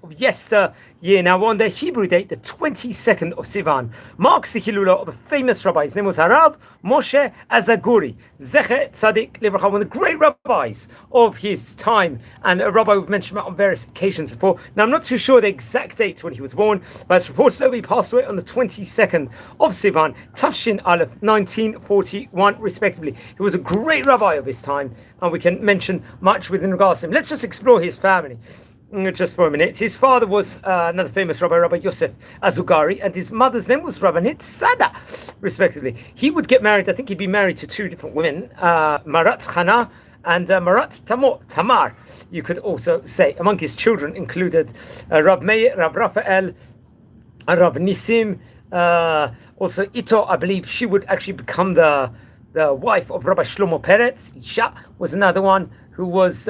of yesteryear. Now, on the Hebrew date, the 22nd of Sivan, marks the Hilula of a famous rabbi. His name was Rabbi Moshe Azugari Z'tl, one of the great rabbis of his time, and a rabbi we've mentioned about on various occasions before. Now, I'm not too sure the exact date when he was born, but it's reported that he passed away on the 22nd of Sivan, Tafshin Aleph, 1941, respectively. He was a great rabbi of his time, and we can mention much within regards to him. Let's just explore his family just for a minute. His father was another famous rabbi, Rabbi Moshe Azugari, and his mother's name was Rabbanit Sada, respectively. He would get married, I think he'd be married to two different women, Marat Chana and Marat Tamar, you could also say. Among his children included Rab Meir, Rab Raphael, and Rab Nisim. Also Ito, I believe she would actually become the wife of Rabbi Shlomo Peretz. Isha was another one who was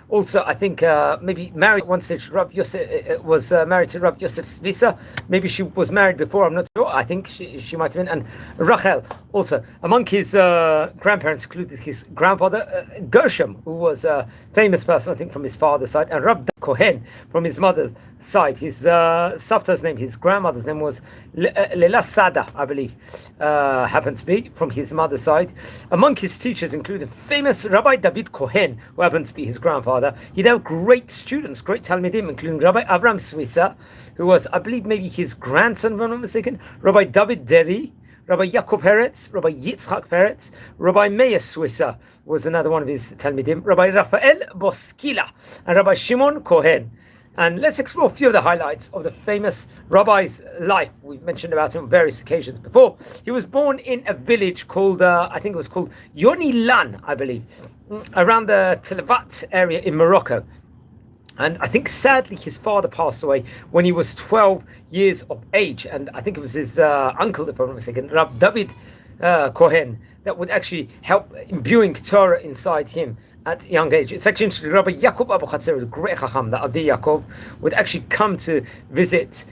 also, I think, maybe married at one stage. Rabbi Yosef was married to Rabbi Yosef Svisa. Maybe she was married before, I'm not sure. I think she might have been. And Rachel also. Among his grandparents included his grandfather, Gershom, who was a famous person, I think, from his father's side, and Rab Kohen from his mother's side. His Savta's name, his grandmother's name was Lela Sada, I believe, happened to be from his mother's side. Among his teachers included famous Rabbi David Kohen, who happened to be his grandfather. He'd have great students, great Talmidim, including Rabbi Avram Swissa, who was, I believe, maybe his grandson, if I'm not mistaken, Rabbi David Deri, Rabbi Yaakov Peretz, Rabbi Yitzchak Peretz, Rabbi Meir Swissa was another one of his Talmidim, Rabbi Raphael Boskila, and Rabbi Shimon Kohen. And let's explore a few of the highlights of the famous rabbi's life. We've mentioned about him on various occasions before. He was born in a village called, I think it was called Yoni Lan, I believe, around the Tلוואט area in Morocco. And I think sadly his father passed away when he was 12 years of age. And I think it was his uncle, if I'm not mistaken, Rab David Kohen, that would actually help imbuing Torah inside him at a young age. It's actually interesting. Rabbi Yaakov Abu Chatzir, the great Chacham, the Avdi Yaakov, would actually come to visit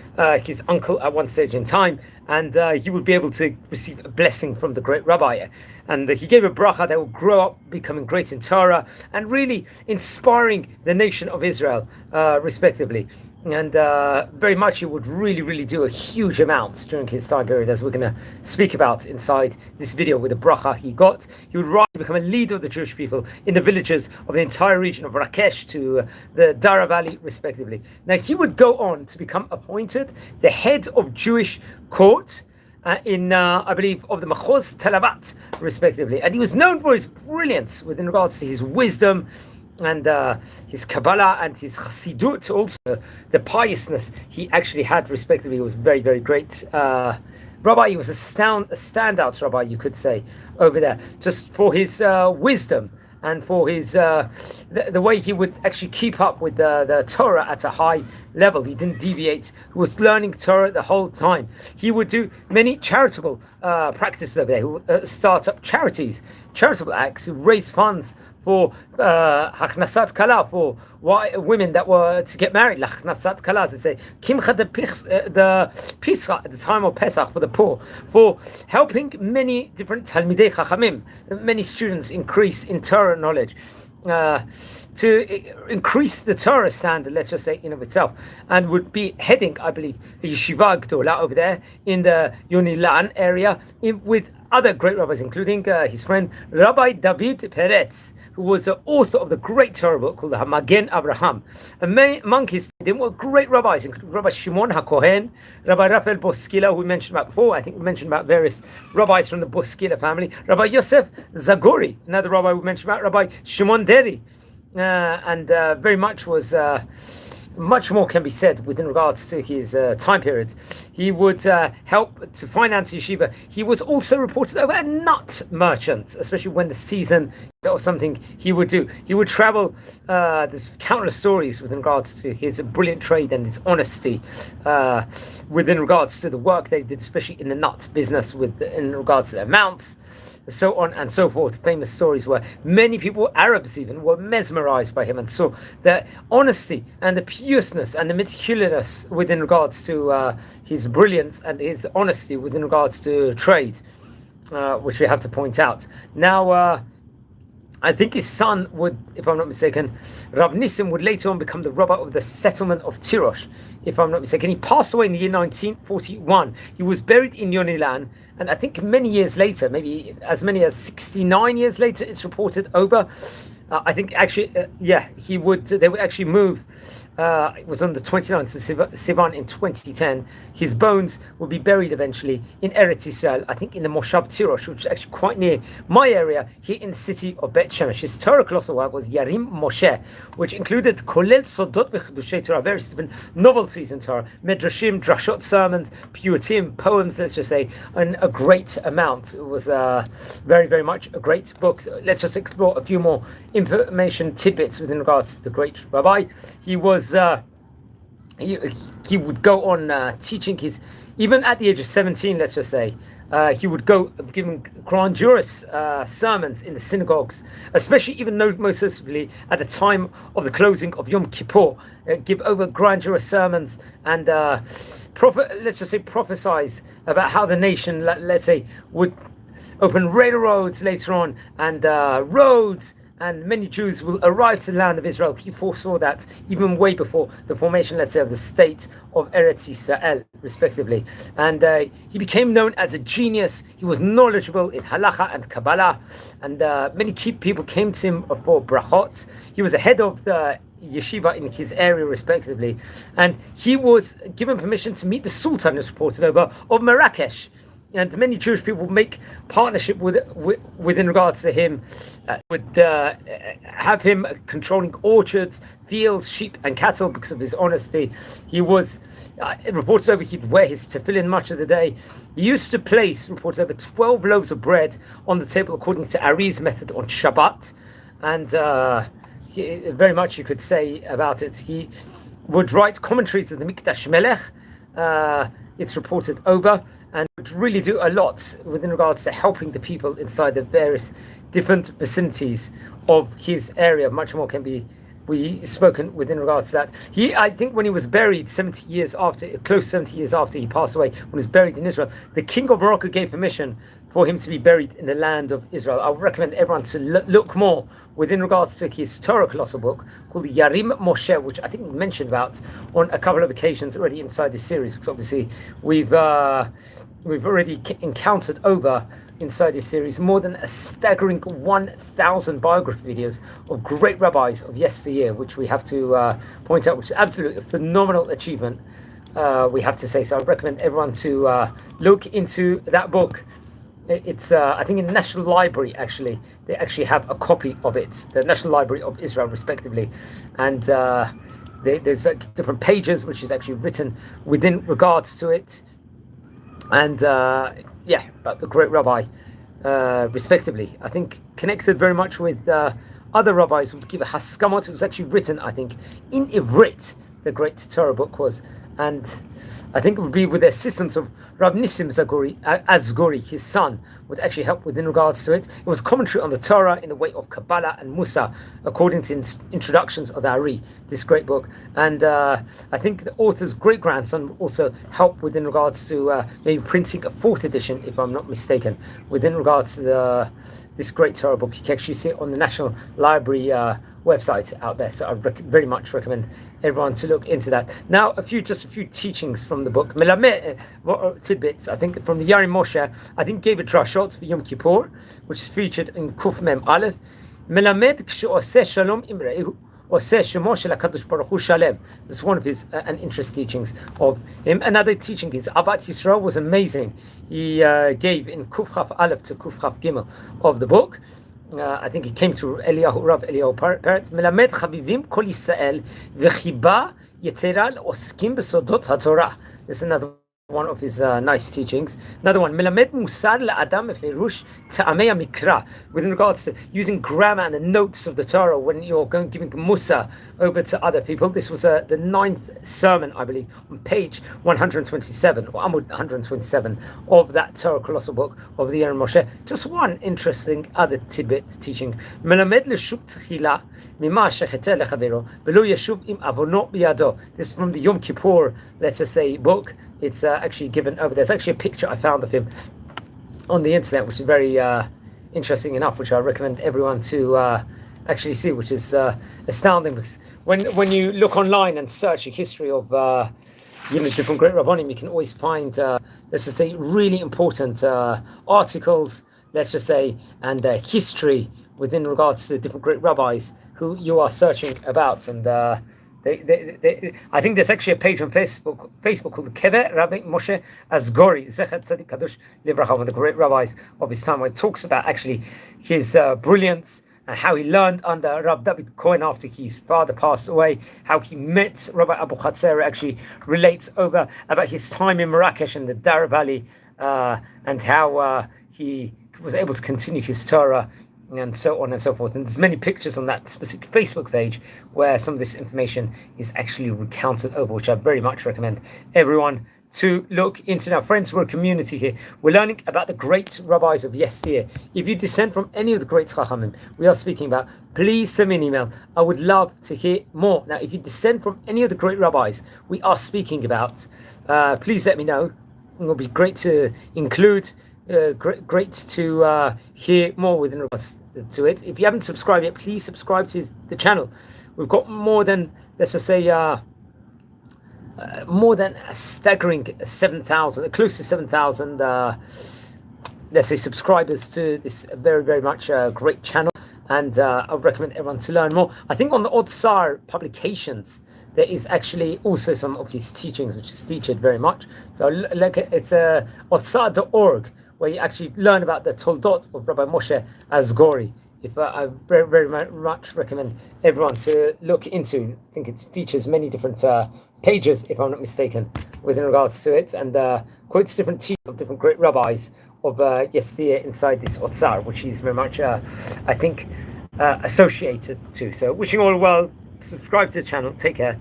his uncle at one stage in time, and he would be able to receive a blessing from the great rabbi. And he gave a bracha that would grow up becoming great in Torah and really inspiring the nation of Israel, respectively. And very much he would really do a huge amount during his time period, as we're going to speak about inside this video with the bracha he got. He would rise to become a leader of the Jewish people in the villages of the entire region of Rakesh to the Dara Valley, respectively. Now he would go on to become appointed the head of Jewish court in, I believe, of the Maxhoz Tلוואט, respectively. And he was known for his brilliance within regards to his wisdom and his Kabbalah and his Chassidut, also the piousness he actually had, respectively. He was very great rabbi. He was a standout rabbi, you could say, over there, just for his wisdom and for his the way he would actually keep up with the Torah at a high level. He didn't deviate. He was learning Torah the whole time. He would do many charitable practices over there. He would start up charities, charitable acts, who raise funds for Hachnasat Kala, for women that were to get married. Hachnasat Kala, as they say, Kimcha the Pischa at the time of Pesach for the poor, for helping many different Talmidei Chachamim, many students increase in Torah knowledge, to increase the Torah standard, let's just say, in of itself, and would be heading, I believe, a yeshiva gdola over there in the Yoni Lan area, with other great rabbis, including his friend Rabbi David Peretz, who was the author of the great Torah book called the Hamagen Abraham. Among his were great rabbis, including Rabbi Shimon HaKohen, Rabbi Raphael Boskila, who we mentioned about before. I think we mentioned about various rabbis from the Boskila family. Rabbi Yosef Zagori, another rabbi we mentioned about, Rabbi Shimon Deri, and very much was... much more can be said within regards to his time period. He would help to finance yeshiva. He was also reported over a nut merchant, especially when the season or something he would do. He would travel. There's countless stories within regards to his brilliant trade and his honesty within regards to the work they did, especially in the nut business, in regards to the amounts, so on and so forth. Famous stories where many people, Arabs even, were mesmerized by him and saw the honesty and the pureness and the meticulousness within regards to his brilliance and his honesty within regards to trade, which we have to point out. Now, I think his son would, if I'm not mistaken, Rav Nissim would later on become the rabbi of the settlement of Tirosh, if I'm not mistaken. He passed away in the year 1941. He was buried in Yonilan, and I think many years later, maybe as many as 69 years later, it's reported over. I think actually, they would actually move. It was on the 29th of Sivan in 2010. His bones will be buried eventually in Eretz Yisrael, I think in the Moshav Tirosh, which is actually quite near my area here in the city of Bet Shemesh. His Torah colossal work was Yarim Moshe, which included Kolel Sodot V'Chedushei Torah, various different novelties in Torah, Medrashim, Drashot, sermons, Piyutim, poems, let's just say, and a great amount. It was very, very much a great book. So let's just explore a few more information tidbits within regards to the great rabbi. He was he would go on teaching his, even at the age of 17, let's just say, he would go giving grandiose sermons in the synagogues, especially even most notably at the time of the closing of Yom Kippur, give over grandiose sermons and let's just say prophesize about how the nation, let's say, would open railroads later on and roads, and many Jews will arrive to the land of Israel. He foresaw that even way before the formation, let's say, of the state of Eretz Yisrael, respectively. And he became known as a genius. He was knowledgeable in halacha and Kabbalah, and many people came to him for brachot. He was the head of the yeshiva in his area, respectively, and he was given permission to meet the Sultan, as reported over, of Marrakesh. And many Jewish people make partnership within regards to him, would have him controlling orchards, fields, sheep and cattle because of his honesty. He was, reported over, he'd wear his tefillin much of the day. He used to place, reported over, 12 loaves of bread on the table according to Ari's method on Shabbat. And very much you could say about it. He would write commentaries of the Mikdash Melech, it's reported over, and would really do a lot within regards to helping the people inside the various different vicinities of his area. Much more can be spoken within regards to that. I think when he was buried 70 years after he passed away, when he was buried in Israel, the king of Morocco gave permission for him to be buried in the land of Israel. I would recommend everyone to look more within regards to his Torah colossal book called Yarim Moshe, which I think we mentioned about on a couple of occasions already inside this series, because obviously we've already encountered over inside this series more than a staggering 1,000 biography videos of great rabbis of yesteryear, which we have to point out, which is absolutely a phenomenal achievement, we have to say. So I recommend everyone to look into that book. It's I think in the National Library, actually they actually have a copy of it, the National Library of Israel respectively, and there's different pages which is actually written within regards to it, and about the great rabbi respectively. I think connected very much with other rabbis who would give a haskamot. It was actually written, I think, in Ivrit, the great Torah book was, and I think it would be with the assistance of Rabbi Moshe Azugari, his son, would actually help within regards to it. It was commentary on the Torah in the way of Kabbalah and Musa, according to introductions of the Ari, this great book. And I think the author's great-grandson also helped within regards to maybe printing a 4th edition, if I'm not mistaken, within regards to this great Torah book. You can actually see it on the National Library website out there, so I very much recommend everyone to look into that. Now, just a few teachings from the book. Melamed tidbits, I think, from the Yarim Moshe. I think gave a drashot for Yom Kippur, which is featured in Kuf Mem Aleph. Melamed kshe'oseh shalom imre'ehu oseh shemo shel HaKadosh Baruch Hu shalem. This is one of his an interest teachings of him. Another teaching is Avat Yisrael was amazing. He gave in Kuf Chaf Aleph to Kuf Chaf Gimel of the book. I think it came through Rav Eliyahu Peretz. Melamed Chavivim Kol Yisrael v'chiba yetera oskim besodot haTorah. This is another one of his nice teachings. Another one, Melamed Musar la'adam eferush ta'amei mikra, with regards to using grammar and the notes of the Torah when you're giving Musa over to other people. This was the 9th sermon, I believe, on page 127 or Amud 127 of that Torah colossal book of the Yarim Moshe. Just one interesting other tidbit teaching. Melamed l'shuv tchila mima shecheteh lechavero v'lo yeshuv im avono biyado. This is from the Yom Kippur, let's just say, book. It's actually given over. There's actually a picture I found of him on the internet, which is very interesting enough, which I recommend everyone to actually see, which is astounding, because when you look online and search a history of different great rabbanim, you can always find let's just say really important articles, let's just say, and history within regards to different great rabbis who you are searching about. And I think there's actually a page on Facebook called the Rabbi Moshe Azugari Z'tl, one of the great rabbis of his time, where it talks about actually his brilliance and how he learned under Rabbi David Cohen after his father passed away, how he met Rabbi Abu Chatzera, actually relates about his time in Marrakesh and the Dara Valley, and how he was able to continue his Torah, and so on and so forth. And there's many pictures on that specific Facebook page where some of this information is actually recounted over, which I very much recommend everyone to look into. Now, friends, we're a community here. We're learning about the great rabbis of yesteryear. If you descend from any of the great chachamim we are speaking about, please send me an email. I would love to hear more. Now, if you descend from any of the great rabbis we are speaking about, please let me know. It will be great to include. Great to hear more within regards to it. If you haven't subscribed yet, please subscribe to the channel. We've got more than, let's just say, more than a staggering 7,000, close to 7,000, let's say, subscribers to this very, very much great channel. And I would recommend everyone to learn more. I think on the Otsar publications, there is actually also some of his teachings, which is featured very much. So it's otsar.org, where you actually learn about the toldot of Rabbi Moshe Azugari. I very, very much recommend everyone to look into. I think it features many different pages, if I'm not mistaken, within regards to it, and quotes different teachings of different great rabbis of yesteryear inside this Otsar, which is very much, I think, associated to. So wishing all well, subscribe to the channel, take care.